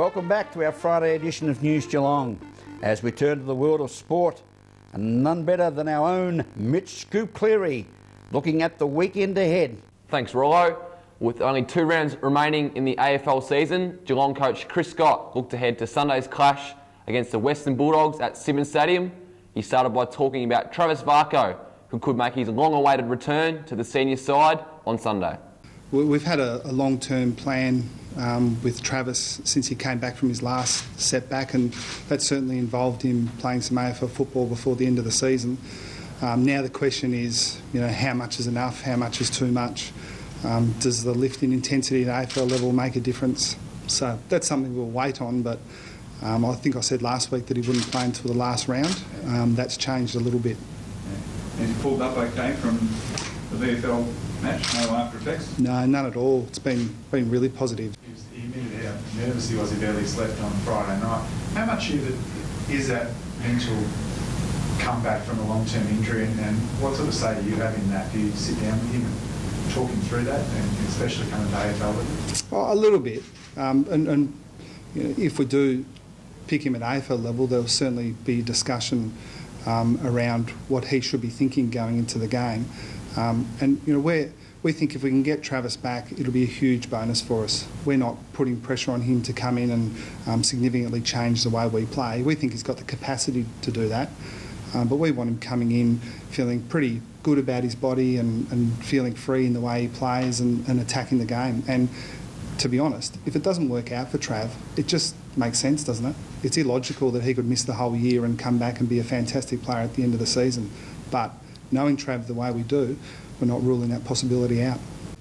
Welcome back to our Friday edition of News Geelong as we turn to the world of sport, and none better than our own Mitch Scoop Cleary looking at the weekend ahead. Thanks, Rollo. With only 2 rounds remaining in the AFL season, Geelong coach Chris Scott looked ahead to Sunday's clash against the Western Bulldogs at Simmons Stadium. He started by talking about Travis Varcoe, who could make his long-awaited return to the senior side on Sunday. We've had a long-term plan with Travis since he came back from his last setback, and that certainly involved him playing some AFL football before the end of the season. Now the question is, how much is enough, how much is too much? Does the lift in intensity at AFL level make a difference? So that's something we'll wait on, but I think I said last week that he wouldn't play until the last round. That's changed a little bit. Yeah. Has he pulled up okay from the VFL match? No after effects? No, none at all. It's been really positive. He admitted how nervous he was. He barely slept on Friday night. How much of it is that mental comeback from a long-term injury, and what sort of say do you have in that? Do you sit down with him and talk him through that, and especially coming to AFL with him? A little bit. And if we do pick him at AFL level, there'll certainly be discussion around what he should be thinking going into the game. And we think if we can get Travis back, it'll be a huge bonus for us. We're not putting pressure on him to come in and significantly change the way we play. We think he's got the capacity to do that, but we want him coming in feeling pretty good about his body and feeling free in the way he plays and attacking the game. And to be honest, if it doesn't work out for Trav, it just makes sense, doesn't it? It's illogical that he could miss the whole year and come back and be a fantastic player at the end of the season. But knowing Trav the way we do, we're not ruling that possibility out.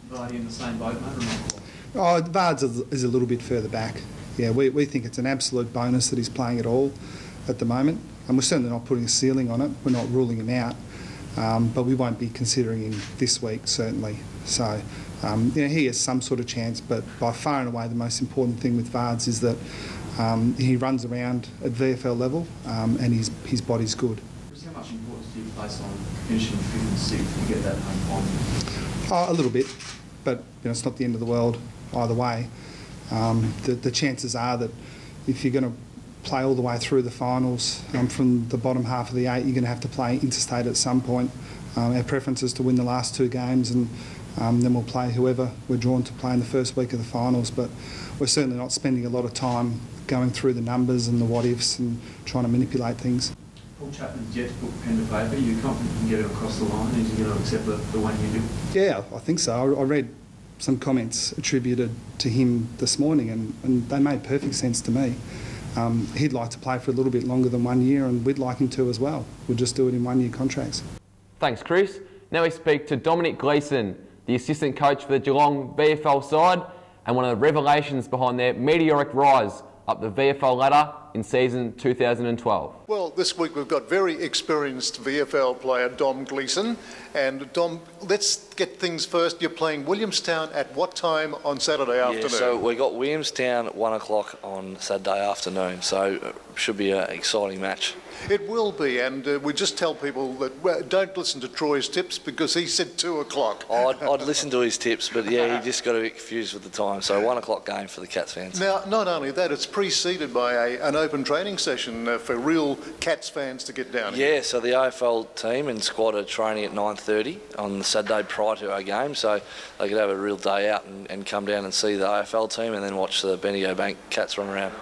Vardy in the same boat, mate, or not? Oh, Vards is a little bit further back. Yeah, we think it's an absolute bonus that he's playing at all at the moment. And we're certainly not putting a ceiling on it. We're not ruling him out. But we won't be considering him this week, certainly. So, he has some sort of chance, but by far and away the most important thing with Vards is that he runs around at VFL level and his body's good. How much importance do you place on finishing 5th and 6th to get that home final? A little bit, but it's not the end of the world either way. The chances are that if you're going to play all the way through the finals from the bottom half of the 8, you're going to have to play interstate at some point. Our preference is to win the last 2 games, and then we'll play whoever we're drawn to play in the first week of the finals. But we're certainly not spending a lot of time going through the numbers and the what-ifs and trying to manipulate things. Paul Chapman's yet to put pen to paper. Are you confident you can get it across the line? Is he going to accept the 1 year deal? Yeah, I think so. I read some comments attributed to him this morning, and they made perfect sense to me. He'd like to play for a little bit longer than 1 year, and we'd like him to as well. We'll just do it in 1 year contracts. Thanks, Chris. Now we speak to Dominic Gleeson, the assistant coach for the Geelong VFL side and one of the revelations behind their meteoric rise up the VFL ladder in season 2012. Well, this week we've got very experienced VFL player Dom Gleeson. And Dom, let's get things first. You're playing Williamstown at what time on Saturday afternoon? Yeah, so we got Williamstown at 1 o'clock on Saturday afternoon, so it should be an exciting match. It will be, and we just tell people that don't listen to Troy's tips because he said 2 o'clock. I'd listen to his tips, but yeah, he just got a bit confused with the time. So 1 o'clock game for the Cats fans. Now, not only that, it's preceded by an open training session for real Cats fans to get down here. Yeah, so the AFL team and squad are training at 9:30 on the Saturday prior to our game, so they could have a real day out and come down and see the AFL team and then watch the Bendigo Bank Cats run around.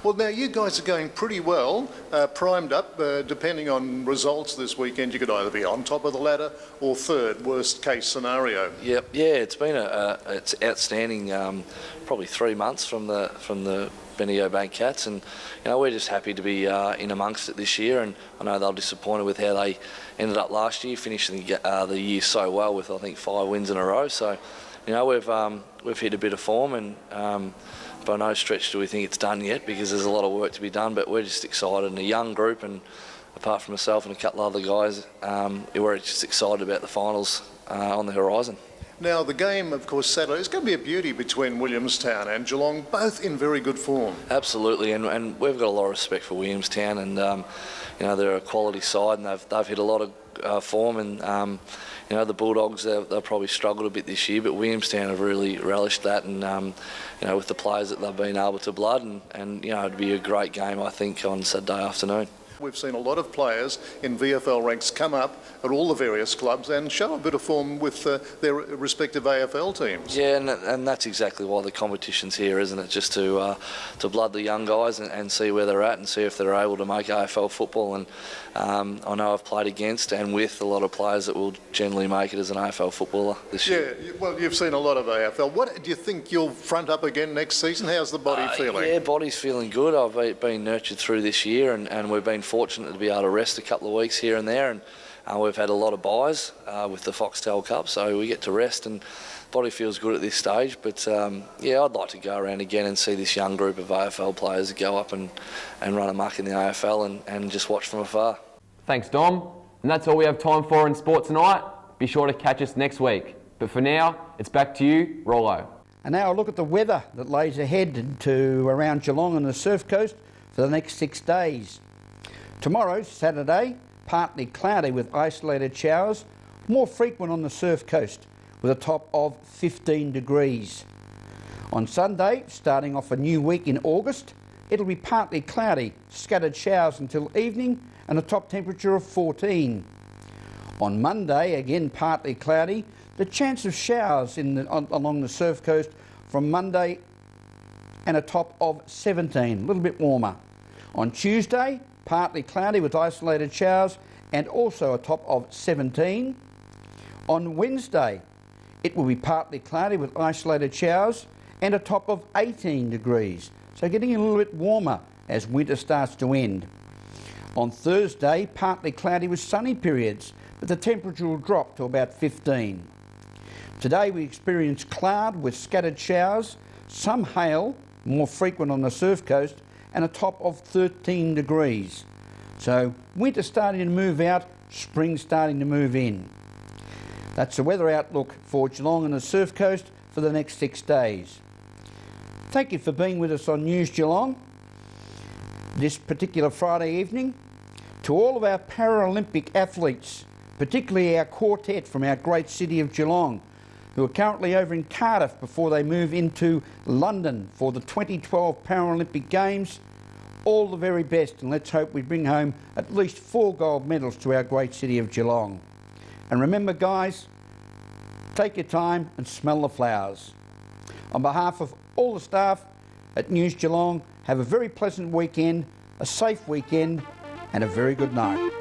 Well, now you guys are going pretty well, primed up. Depending on results this weekend, you could either be on top of the ladder or third, worst case scenario. Yep, yeah, it's been it's outstanding. Probably 3 months from the Bendigo Bank Cats, and we're just happy to be in amongst it this year. And I know they're disappointed with how they ended up last year, finishing the year so well with I think 5 wins in a row. So we've hit a bit of form, and by no stretch do we think it's done yet because there's a lot of work to be done. But we're just excited, and a young group, and apart from myself and a couple of other guys, we're just excited about the finals on the horizon. Now, the game, of course, Saturday is going to be a beauty between Williamstown and Geelong, both in very good form. Absolutely, and we've got a lot of respect for Williamstown, and you know, they're a quality side, and they've hit a lot of form, and you know, the Bulldogs, they'll probably struggled a bit this year, but Williamstown have really relished that, and you know, with the players that they've been able to blood, and you know, it'd be a great game, I think, on Saturday afternoon. We've seen a lot of players in VFL ranks come up at all the various clubs and show a bit of form with their respective AFL teams. Yeah, and that's exactly why the competition's here, isn't it? Just to blood the young guys and see where they're at and see if they're able to make AFL football. And I know I've played against and with a lot of players that will generally make it as an AFL footballer this year. Yeah, well, you've seen a lot of AFL. What do you think you'll front up again next season? How's the body feeling? Yeah, body's feeling good. I've been nurtured through this year, and we've been fortunate to be able to rest a couple of weeks here and there, and we've had a lot of buys with the Foxtel Cup, so we get to rest, and body feels good at this stage. But yeah, I'd like to go around again and see this young group of AFL players go up and run amok in the AFL and just watch from afar. Thanks, Dom. And that's all we have time for in sport tonight. Be sure to catch us next week. But for now, it's back to you, Rollo. And now a look at the weather that lays ahead to around Geelong and the Surf Coast for the next 6 days. Tomorrow, Saturday, partly cloudy with isolated showers, more frequent on the Surf Coast with a top of 15 degrees. On Sunday, starting off a new week in August, it'll be partly cloudy, scattered showers until evening and a top temperature of 14. On Monday, again partly cloudy, the chance of showers along the Surf Coast from Monday and a top of 17, a little bit warmer. On Tuesday, partly cloudy with isolated showers and also a top of 17. On Wednesday, it will be partly cloudy with isolated showers and a top of 18 degrees. So getting a little bit warmer as winter starts to end. On Thursday, partly cloudy with sunny periods, but the temperature will drop to about 15. Today we experience cloud with scattered showers, some hail, more frequent on the Surf Coast, and a top of 13 degrees. So winter starting to move out, spring starting to move in. That's the weather outlook for Geelong and the Surf Coast for the next 6 days. Thank you for being with us on News Geelong this particular Friday evening. To all of our Paralympic athletes, particularly our quartet from our great city of Geelong, who are currently over in Cardiff before they move into London for the 2012 Paralympic Games, all the very best, and let's hope we bring home at least 4 gold medals to our great city of Geelong. And remember, guys, take your time and smell the flowers. On behalf of all the staff at News Geelong, have a very pleasant weekend, a safe weekend, and a very good night.